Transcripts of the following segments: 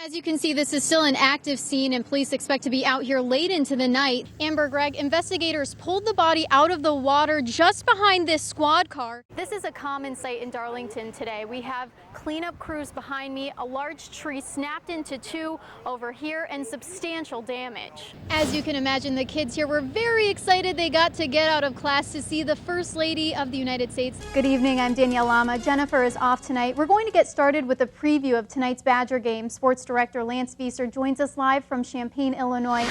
As you can see, this is still an active scene and police expect to be out here late into the night. Amber, Greg, investigators pulled the body out of the water just behind this squad car. This is a common sight in Darlington today. We have cleanup crews behind me, a large tree snapped into two over here, and substantial damage. As you can imagine, the kids here were very excited they got to get out of class to see the First Lady of the United States. Good evening, I'm Danielle Lama. Jennifer is off tonight. We're going to get started with a preview of tonight's Badger game. Sports Director Lance Vieser joins us live from Champaign, Illinois.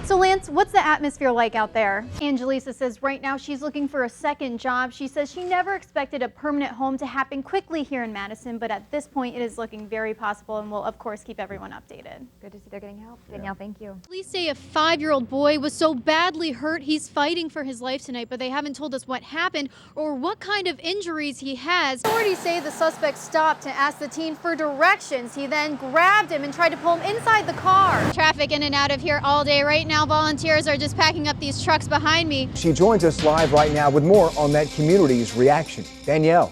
So Lance, what's the atmosphere like out there? Angelisa says right now she's looking for a second job. She says she never expected a permanent home to happen quickly here in Madison, but at this point it is looking very possible, and we'll of course keep everyone updated. Good to see they're getting help. Danielle, thank you. Police say a 5-year-old boy was so badly hurt he's fighting for his life tonight, but they haven't told us what happened or what kind of injuries he has. Authorities say the suspect stopped to ask the teen for directions. He then grabbed him and tried to pull him inside the car. Traffic in and out of here all day. Right now, volunteers are just packing up these trucks behind me. She joins us live right now with more on that community's reaction. Danielle.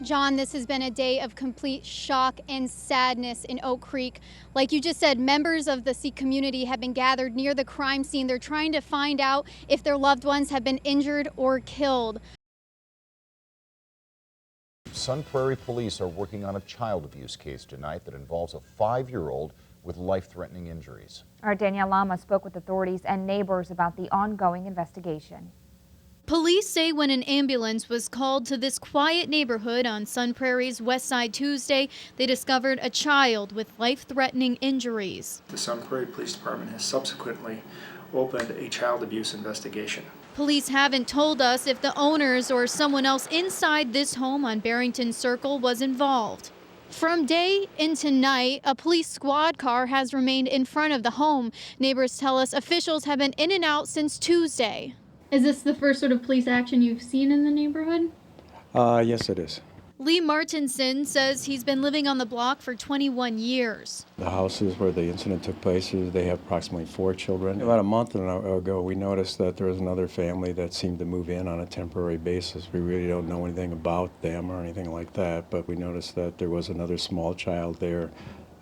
John, this has been a day of complete shock and sadness in Oak Creek. Like you just said, members of the Sikh community have been gathered near the crime scene. They're trying to find out if their loved ones have been injured or killed. Sun Prairie police are working on a child abuse case tonight that involves a 5-year-old with life-threatening injuries. Our Danielle Lama spoke with authorities and neighbors about the ongoing investigation. Police say when an ambulance was called to this quiet neighborhood on Sun Prairie's west side Tuesday, they discovered a child with life-threatening injuries. The Sun Prairie Police Department has subsequently opened a child abuse investigation. Police haven't told us if the owners or someone else inside this home on Barrington Circle was involved. From day into night, a police squad car has remained in front of the home. Neighbors tell us officials have been in and out since Tuesday. Is this the first sort of police action you've seen in the neighborhood? Yes, it is. Lee Martinson says he's been living on the block for 21 years. The houses where the incident took place, they have approximately 4 children. About a month ago, we noticed that there was another family that seemed to move in on a temporary basis. We really don't know anything about them or anything like that, but we noticed that there was another small child there,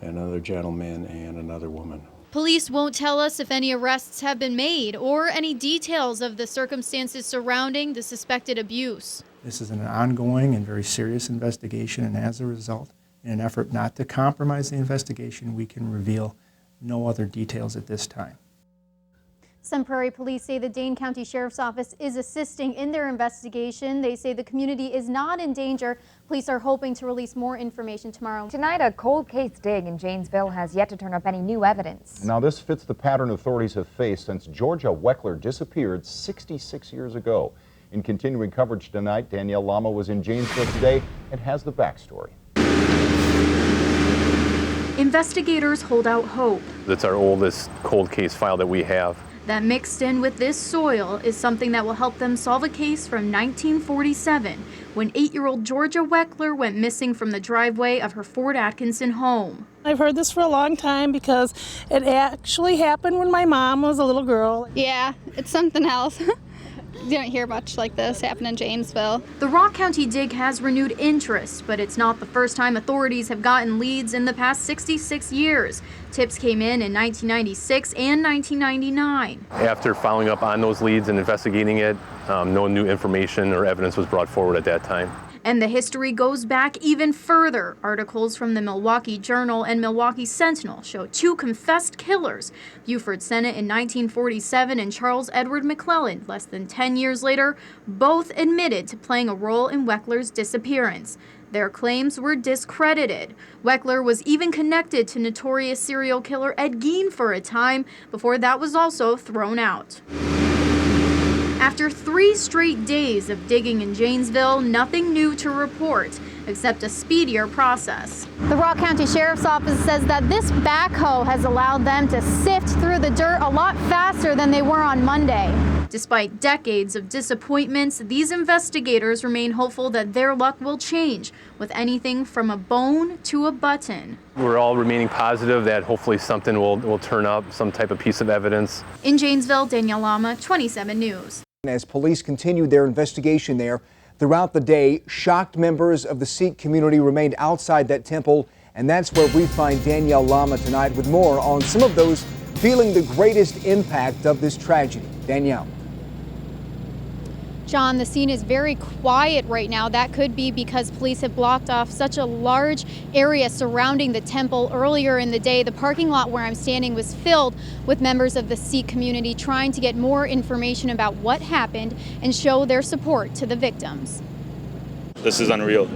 another gentleman, and another woman. Police won't tell us if any arrests have been made or any details of the circumstances surrounding the suspected abuse. This is an ongoing and very serious investigation, and as a result, in an effort not to compromise the investigation, we can reveal no other details at this time. Sun Prairie police say the Dane County Sheriff's Office is assisting in their investigation. They say the community is not in danger. Police are hoping to release more information tomorrow. Tonight, a cold case dig in Janesville has yet to turn up any new evidence. Now, this fits the pattern authorities have faced since Georgia Weckler disappeared 66 years ago. In continuing coverage tonight, Danielle Lama was in Janesville today and has the backstory. Investigators hold out hope. That's our oldest cold case file that we have. That mixed in with this soil is something that will help them solve a case from 1947 when 8-year-old Georgia Weckler went missing from the driveway of her Fort Atkinson home. I've heard this for a long time because it actually happened when my mom was a little girl. Yeah, it's something else. You don't hear much like this happen in Janesville. The Rock County dig has renewed interest, but it's not the first time authorities have gotten leads in the past 66 years. Tips came in 1996 and 1999. After following up on those leads and investigating it, no new information or evidence was brought forward at that time. And the history goes back even further. Articles from the Milwaukee Journal and Milwaukee Sentinel show 2 confessed killers, Buford Sennett in 1947 and Charles Edward McClellan less than 10 years later, both admitted to playing a role in Weckler's disappearance. Their claims were discredited. Weckler was even connected to notorious serial killer Ed Gein for a time before that was also thrown out. After 3 straight days of digging in Janesville, nothing new to report, except a speedier process. The Rock County Sheriff's Office says that this backhoe has allowed them to sift through the dirt a lot faster than they were on Monday. Despite decades of disappointments, these investigators remain hopeful that their luck will change with anything from a bone to a button. We're all remaining positive that hopefully something will turn up, some type of piece of evidence. In Janesville, Danielle Lama, 27 News. As police continued their investigation there throughout the day, shocked members of the Sikh community remained outside that temple And that's where we find Danielle Lama tonight with more on some of those feeling the greatest impact of this tragedy. Danielle. John, the scene is very quiet right now. That could be because police have blocked off such a large area surrounding the temple. Earlier in the day, the parking lot where I'm standing was filled with members of the Sikh community trying to get more information about what happened and show their support to the victims. This is unreal.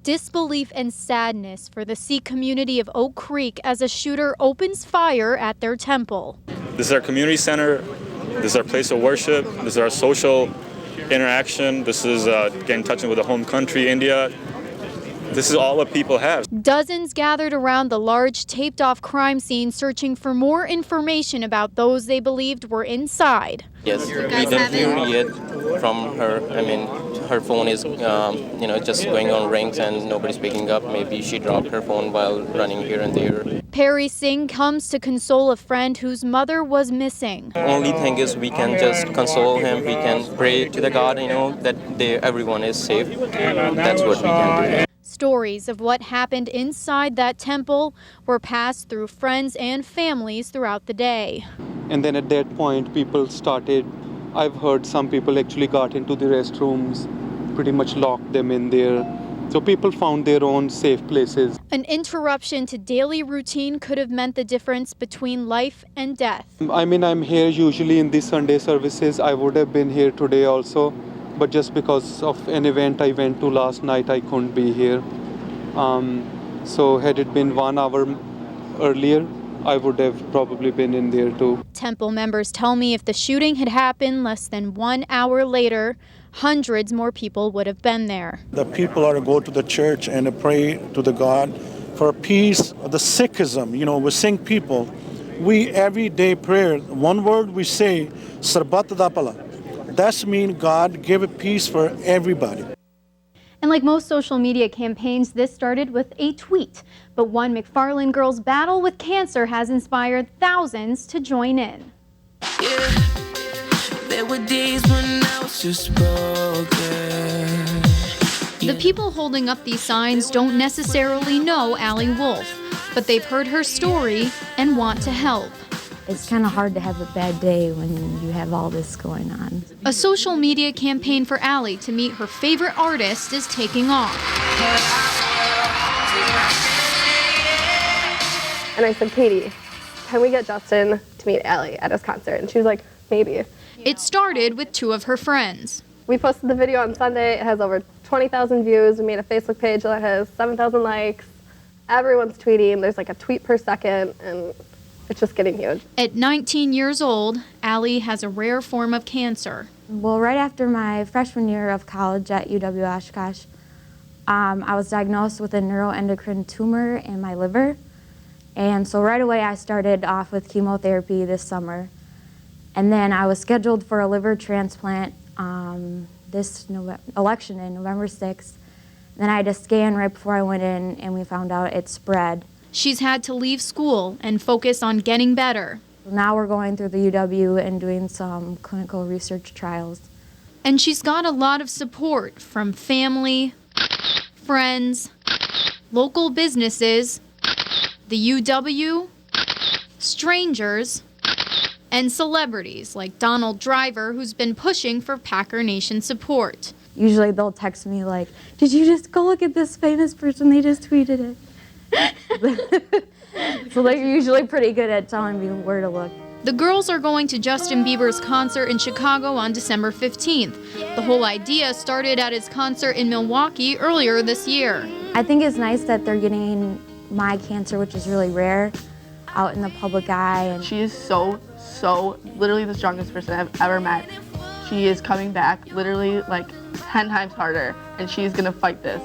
Disbelief and sadness for the Sikh community of Oak Creek as a shooter opens fire at their temple. This is our community center. This is our place of worship. This is our social interaction. This is getting in touch with the home country, India. This is all what people have. Dozens gathered around the large taped-off crime scene searching for more information about those they believed were inside. Yes, we don't hear yet from her. I mean, her phone is, just going on rings and nobody's picking up. Maybe she dropped her phone while running here and there. Perry Singh comes to console a friend whose mother was missing. Only thing is we can just console him. We can pray to the God, that everyone is safe. That's what we can do. Stories of what happened inside that temple were passed through friends and families throughout the day. And then at that point, people started, I've heard some people actually got into the restrooms, pretty much locked them in there. So people found their own safe places. An interruption to daily routine could have meant the difference between life and death. I mean, I'm here usually in the Sunday services. I would have been here today also, but just because of an event I went to last night, I couldn't be here. So had it been 1 hour earlier, I would have probably been in there too. Temple members tell me if the shooting had happened less than 1 hour later, hundreds more people would have been there. The people are to go to the church and to pray to the God for peace. The Sikhism, we sing people. We everyday prayer, one word we say, Sarbat da Pala. That means God give peace for everybody. And like most social media campaigns, this started with a tweet. But one McFarland girl's battle with cancer has inspired thousands to join in. Yeah. There were days when I was just broken. The people holding up these signs don't necessarily know Allie Wolf, but they've heard her story and want to help. It's kind of hard to have a bad day when you have all this going on. A social media campaign for Allie to meet her favorite artist is taking off. And I said, Katie, can we get Justin to meet Allie at his concert? And she was like, maybe. It started with 2 of her friends. We posted the video on Sunday. It has over 20,000 views. We made a Facebook page that has 7,000 likes. Everyone's tweeting. There's like a tweet per second, and it's just getting huge. At 19 years old, Allie has a rare form of cancer. Well, right after my freshman year of college at UW Oshkosh, I was diagnosed with a neuroendocrine tumor in my liver. And so right away I started off with chemotherapy this summer. And then I was scheduled for a liver transplant this election in November 6th. Then I had a scan right before I went in, and we found out it spread. She's had to leave school and focus on getting better. Now we're going through the UW and doing some clinical research trials. And she's got a lot of support from family, friends, local businesses, the UW, strangers, and celebrities like Donald Driver, who's been pushing for Packer Nation support. Usually they'll text me like, did you just go look at this famous person? They just tweeted it. So they're usually pretty good at telling me where to look. The girls are going to Justin Bieber's concert in Chicago on December 15th. The whole idea started at his concert in Milwaukee earlier this year. I think it's nice that they're getting my cancer, which is really rare, out in the public eye. And she is so literally the strongest person I've ever met. She is coming back literally like 10 times harder, and she's gonna fight this.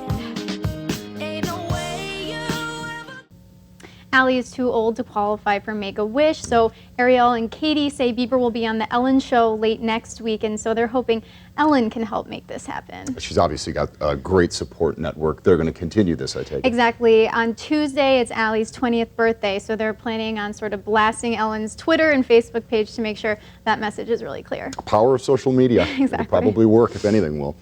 Allie is too old to qualify for Make-A-Wish, so Ariel and Katie say Bieber will be on the Ellen Show late next week, and so they're hoping Ellen can help make this happen. She's obviously got a great support network. They're going to continue this, I take it. Exactly. On Tuesday, it's Allie's 20th birthday, so they're planning on sort of blasting Ellen's Twitter and Facebook page to make sure that message is really clear. Power of social media. Exactly. It'll probably work, if anything will.